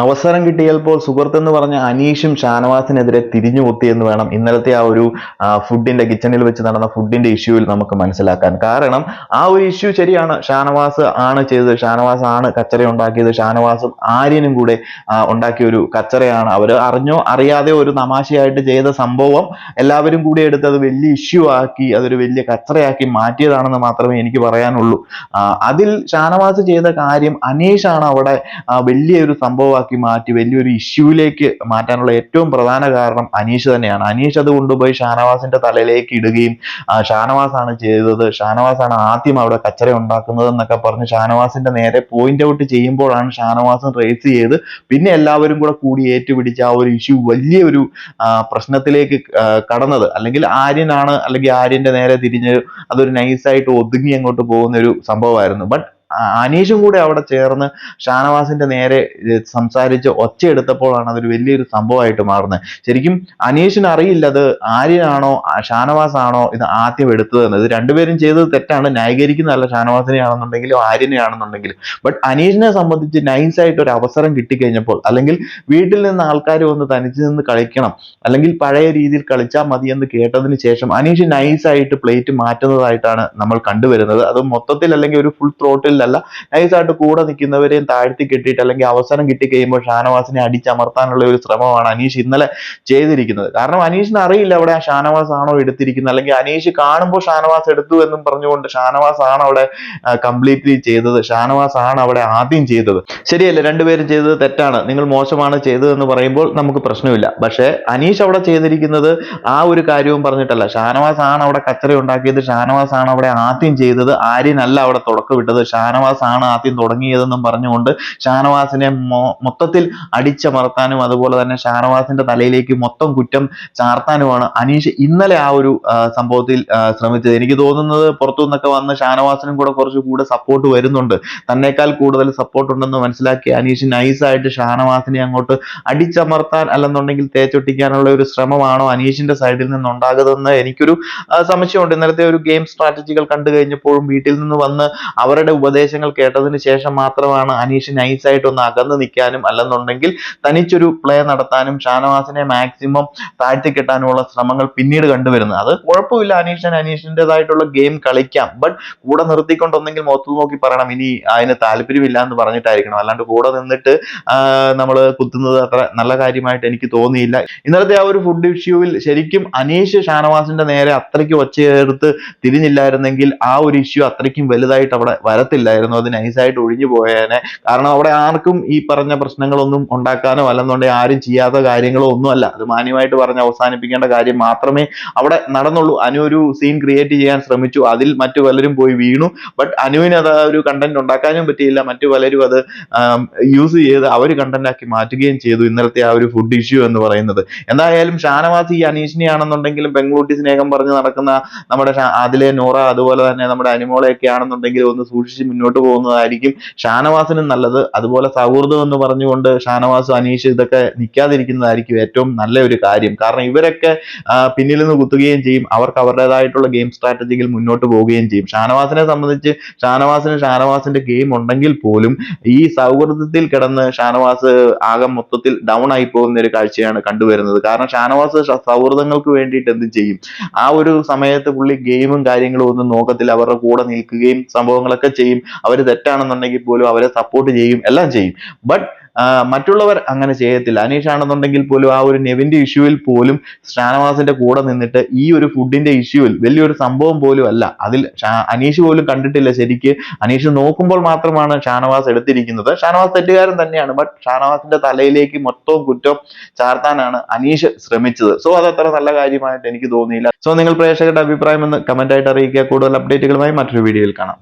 അവസരം കിട്ടിയപ്പോൾ സുഹൃത്തെന്ന് പറഞ്ഞ അനീഷും ഷാനവാസിനെതിരെ തിരിഞ്ഞു കുത്തിയെന്ന് വേണം ഇന്നലത്തെ ആ ഒരു ഫുഡിന്റെ കിച്ചണിൽ വെച്ച് നടന്ന ഫുഡിന്റെ ഇഷ്യൂവിൽ നമുക്ക് മനസ്സിലാക്കാൻ. കാരണം ആ ഒരു ഇഷ്യൂ ശരിയാണ്, ഷാനവാസ് ആണ് ചെയ്തത്, ഷാനവാസ് ആണ് കച്ചറ ഉണ്ടാക്കിയത്, ഷാനവാസും ആര്യനും കൂടെ ഉണ്ടാക്കിയ ഒരു കച്ചറയാണ്. അവർ അറിഞ്ഞോ അറിയാതെയോ ഒരു തമാശയായിട്ട് ചെയ്ത സംഭവം എല്ലാവരും കൂടി എടുത്ത് അത് വലിയ ഇഷ്യൂ ആക്കി അതൊരു വലിയ കച്ചറയാക്കി മാറ്റിയതാണെന്ന് മാത്രമേ എനിക്ക് പറയാനുള്ളൂ. അതിൽ ഷാനവാസ് ചെയ്ത കാര്യം അനീഷാണ് അവിടെ വലിയൊരു സംഭവമാക്കി മാറ്റി വലിയൊരു ഇഷ്യൂവിലേക്ക് മാറ്റാനുള്ള ഏറ്റവും പ്രധാന കാരണം അനീഷ് തന്നെയാണ്. അനീഷ് അത് കൊണ്ടുപോയി ഷാനവാസിന്റെ തലയിലേക്ക് ഇടുകയും ഷാനവാസ് ആണ് ചെയ്തത്, ഷാനവാസ് ആണ് ആദ്യം അവിടെ കച്ചറ ഉണ്ടാക്കുന്നത് എന്നൊക്കെ പറഞ്ഞ് ഷാനവാസിന്റെ നേരെ പോയിന്റ് ഔട്ട് ചെയ്യുമ്പോഴാണ് ഷാനവാസും റേസ് ചെയ്ത് പിന്നെ എല്ലാവരും കൂടെ കൂടി ഏറ്റുപിടിച്ച് ആ ഒരു ഇഷ്യൂ വലിയൊരു പ്രശ്നത്തിലേക്ക് കടന്നത്. അല്ലെങ്കിൽ ആര്യനാണ്, അല്ലെങ്കിൽ ആര്യന്റെ നേരെ തിരിഞ്ഞ് അതൊരു നൈസായിട്ട് ഒതുങ്ങി അങ്ങോട്ട് പോകുന്ന ഒരു സംഭവമായിരുന്നു. ബട്ട് അനീഷും കൂടെ അവിടെ ചേർന്ന് ഷാനവാസിന്റെ നേരെ സംസാരിച്ച് ഒച്ചയെടുത്തപ്പോഴാണ് അതൊരു വലിയൊരു സംഭവമായിട്ട് മാറുന്നത്. ശരിക്കും അനീഷിന് അറിയില്ല അത് ആര്യനാണോ ഷാനവാസ് ആണോ ഇത് ആദ്യം എടുത്തതെന്ന്. ഇത് രണ്ടുപേരും ചെയ്തത് തെറ്റാണ്, ന്യായീകരിക്കുന്നതല്ല ഷാനവാസിനെ ആണെന്നുണ്ടെങ്കിലും ആര്യനെ ആണെന്നുണ്ടെങ്കിലും. ബട്ട് അനീഷിനെ സംബന്ധിച്ച് നൈസായിട്ട് ഒരു അവസരം കിട്ടിക്കഴിഞ്ഞപ്പോൾ, അല്ലെങ്കിൽ വീട്ടിൽ നിന്ന് ആൾക്കാർ വന്ന് തനിച്ച് നിന്ന് കളിക്കണം, അല്ലെങ്കിൽ പഴയ രീതിയിൽ കളിച്ചാൽ മതി എന്ന് കേട്ടതിന് ശേഷം അനീഷ് നൈസായിട്ട് പ്ലേറ്റ് മാറ്റുന്നതായിട്ടാണ് നമ്മൾ കണ്ടുവരുന്നത്. അത് മൊത്തത്തിൽ അല്ലെങ്കിൽ ഒരു ഫുൾ ത്രോട്ടിൽ അല്ല, നൈസായിട്ട് കൂടെ നിൽക്കുന്നവരെയും താഴ്ത്തി കെട്ടിയിട്ട് അല്ലെങ്കിൽ അവസരം കിട്ടിക്കഴിയുമ്പോൾ ഷാനവാസിനെ അടിച്ചമർത്താനുള്ള ഒരു ശ്രമമാണ് അനീഷ് ഇന്നലെ ചെയ്തിരിക്കുന്നത്. കാരണം അനീഷിന് അറിയില്ല അവിടെ ആ ഷാനവാസ് ആണോ എടുത്തിരിക്കുന്നത്, അല്ലെങ്കിൽ അനീഷ് കാണുമ്പോൾ ഷാനവാസ് എടുത്തു എന്നും പറഞ്ഞുകൊണ്ട് ഷാനവാസ് ആണ് അവിടെ കംപ്ലീറ്റ്ലി ചെയ്തത്, ഷാനവാസ് ആണ് അവിടെ ആദ്യം ചെയ്തത്. ശരിയല്ല, രണ്ടുപേരും ചെയ്തത് തെറ്റാണ്, നിങ്ങൾ മോശമാണ് ചെയ്തതെന്ന് പറയുമ്പോൾ നമുക്ക് പ്രശ്നമില്ല. പക്ഷേ അനീഷ് അവിടെ ചെയ്തിരിക്കുന്നത് ആ ഒരു കാര്യവും പറഞ്ഞിട്ടല്ല. ഷാനവാസ് ആണ് അവിടെ കച്ചറ ഉണ്ടാക്കിയത്, ഷാനവാസ് ആണ് അവിടെ ആദ്യം ചെയ്തത്, ആര്യനല്ല അവിടെ തുടക്കമിട്ടത്, ഷാനവാസ് ആണ് ആദ്യം തുടങ്ങിയതെന്നും പറഞ്ഞുകൊണ്ട് ഷാനവാസിനെ മൊത്തത്തിൽ അടിച്ചമർത്താനും അതുപോലെ തന്നെ ഷാനവാസിന്റെ തലയിലേക്ക് മൊത്തം കുറ്റം ചാർത്താനുമാണ് അനീഷ് ഇന്നലെ ആ ഒരു സംഭവത്തിൽ ശ്രമിച്ചത്. എനിക്ക് തോന്നുന്നത് പുറത്തു നിന്നൊക്കെ വന്ന് ഷാനവാസിനും കൂടെ കുറച്ചുകൂടെ സപ്പോർട്ട് വരുന്നുണ്ട്, തന്നേക്കാൾ കൂടുതൽ സപ്പോർട്ട് ഉണ്ടെന്ന് മനസ്സിലാക്കി അനീഷ് നൈസായിട്ട് ഷാനവാസിനെ അങ്ങോട്ട് അടിച്ചമർത്താൻ അല്ലെന്നുണ്ടെങ്കിൽ തേച്ചൊട്ടിക്കാനുള്ള ഒരു ശ്രമമാണോ അനീഷിന്റെ സൈഡിൽ നിന്നുണ്ടാകുന്നതെന്ന് എനിക്കൊരു സംശയമുണ്ട്. ഇന്നലത്തെ ഒരു ഗെയിം സ്ട്രാറ്റജികൾ കണ്ടു കഴിഞ്ഞപ്പോഴും വീട്ടിൽ നിന്ന് വന്ന് അവരുടെ ഉപദേശങ്ങൾ കേട്ടതിന് ശേഷം മാത്രമാണ് അനീഷ് നൈസായിട്ട് ഒന്ന് അകന്ന് നിൽക്കാനും അല്ലെന്നുണ്ടെങ്കിൽ തനിച്ചൊരു പ്ലേ നടത്താനും ഷാനവാസിനെ മാക്സിമം താഴ്ത്തിക്കെട്ടാനുമുള്ള ശ്രമങ്ങൾ പിന്നീട് കണ്ടുവരുന്നത്. അത് കുഴപ്പമില്ല, അനീഷിൻ്റെതായിട്ടുള്ള ഗെയിം കളിക്കാം. ബട്ട് കൂടെ നിർത്തിക്കൊണ്ടൊന്നെങ്കിൽ മുഖത്ത് നോക്കി പറയണം ഇനി അതിന് താല്പര്യമില്ല എന്ന് പറഞ്ഞിട്ടായിരിക്കണം. അല്ലാണ്ട് കൂടെ നിന്നിട്ട് നമ്മൾ കുത്തുന്നത് അത്ര നല്ല കാര്യമായിട്ട് എനിക്ക് തോന്നിയില്ല. ഇന്നലത്തെ ആ ഒരു ഫുഡ് ഇഷ്യൂവിൽ ശരിക്കും അനീഷ് ഷാനവാസിന്റെ നേരെ അത്രയ്ക്ക് ഒച്ചയെടുത്ത് തിരിഞ്ഞില്ലായിരുന്നെങ്കിൽ ആ ഒരു ഇഷ്യൂ അത്രയ്ക്കും വലുതായിട്ട് അവിടെ വരത്തില്ലായിരുന്നു, അത് നൈസായിട്ട് ഒഴിഞ്ഞു പോയേനെ. കാരണം അവിടെ ആർക്കും ഈ പറഞ്ഞ പ്രശ്നങ്ങളൊന്നും ഉണ്ടാക്കാനോ അല്ലെന്നുണ്ടെങ്കിൽ ആരും ചെയ്യാത്ത കാര്യങ്ങളോ ഒന്നുമല്ല, അത് മാന്യമായിട്ട് പറഞ്ഞ് അവസാനിപ്പിക്കേണ്ട കാര്യം മാത്രമേ അവിടെ നടന്നുള്ളൂ. അനു ഒരു സീൻ ക്രിയേറ്റ് ചെയ്യാൻ ശ്രമിച്ചു, അതിൽ മറ്റു പലരും പോയി വീണു. ബട്ട് അനുവിന് അത് ഒരു കണ്ടന്റ് ഉണ്ടാക്കാനും പറ്റിയില്ല, മറ്റു പലരും അത് യൂസ് ചെയ്ത് അവർ കണ്ടന്റ് ആക്കി മാറ്റുകയും ചെയ്തു ഇന്നലത്തെ ആ ഒരു ഫുഡ് ഇഷ്യൂ എന്ന് പറയുന്നത്. എന്തായാലും ഷാനവാസ് ഈ അനീഷിനെ ആണെന്നുണ്ടെങ്കിലും പെൺകുട്ടി സ്നേഹം പറഞ്ഞ് നടക്കുന്ന നമ്മുടെ അതിലെ നോറ അതുപോലെ തന്നെ നമ്മുടെ അനുമോളയൊക്കെ ആണെന്നുണ്ടെങ്കിൽ ഒന്ന് സൂക്ഷിച്ച് മുന്നോട്ട് പോകുന്നതായിരിക്കും ഷാനവാസിനും നല്ലത്. അതുപോലെ സൗഹൃദം എന്ന് പറഞ്ഞുകൊണ്ട് ഷാനവാസും അനീഷ് ഇതൊക്കെ നിൽക്കാതിരിക്കുന്നതായിരിക്കും ഏറ്റവും നല്ല ഒരു കാര്യം. കാരണം ഇവരൊക്കെ പിന്നിൽ നിന്ന് കുത്തുകയും ചെയ്യും, അവർക്ക് അവരുടേതായിട്ടുള്ള ഗെയിം സ്ട്രാറ്റജികൾ മുന്നോട്ട് പോവുകയും ചെയ്യും. ഷാനവാസിനെ സംബന്ധിച്ച് ഷാനവാസിന്റെ ഗെയിം ഉണ്ടെങ്കിൽ പോലും ഈ സൗഹൃദത്തിൽ കിടന്ന് ഷാനവാസ് ആകെ മൊത്തത്തിൽ ഡൗൺ ആയി പോകുന്ന ഒരു കാഴ്ചയാണ് കണ്ടുവരുന്നത്. കാരണം ഷാനവാസ് സൗഹൃദങ്ങൾക്ക് വേണ്ടിയിട്ട് എന്ത് ചെയ്യും, ആ ഒരു സമയത്ത് പുള്ളി ഗെയിമും കാര്യങ്ങളും ഒന്നും നോക്കത്തില്ല, അവരുടെ കൂടെ നിൽക്കുകയും സംഭവങ്ങളൊക്കെ ചെയ്യും. അവർ തെറ്റാണെന്നുണ്ടെങ്കിൽ പോലും അവരെ സപ്പോർട്ട് ചെയ്യും, എല്ലാം ചെയ്യും. ബട്ട് മറ്റുള്ളവർ അങ്ങനെ ചെയ്യത്തില്ല. അനീഷ് ആണെന്നുണ്ടെങ്കിൽ പോലും ആ ഒരു നെവിന്റെ ഇഷ്യൂവിൽ പോലും ഷാനവാസിന്റെ കൂടെ നിന്നിട്ട് ഈ ഒരു ഫുഡിന്റെ ഇഷ്യൂവിൽ വലിയൊരു സംഭവം പോലും അല്ല, അതിൽ അനീഷ് പോലും കണ്ടിട്ടില്ല. ശരിക്ക് അനീഷ് നോക്കുമ്പോൾ മാത്രമാണ് ഷാനവാസ് എടുത്തിരിക്കുന്നത്. ഷാനവാസ് തെറ്റുകാരൻ തന്നെയാണ്, ബട്ട് ഷാനവാസിന്റെ തലയിലേക്ക് മൊത്തവും കുറ്റം ചാർത്താനാണ് അനീഷ് ശ്രമിച്ചത്. സോ അത് അത്ര നല്ല കാര്യമായിട്ട് എനിക്ക് തോന്നിയില്ല. സോ നിങ്ങൾ പ്രേക്ഷകരുടെ അഭിപ്രായം എന്ന് കമന്റ് ആയിട്ട് അറിയിക്കുക. കൂടുതൽ അപ്ഡേറ്റുകളുമായി മറ്റൊരു വീഡിയോയിൽ കാണാം.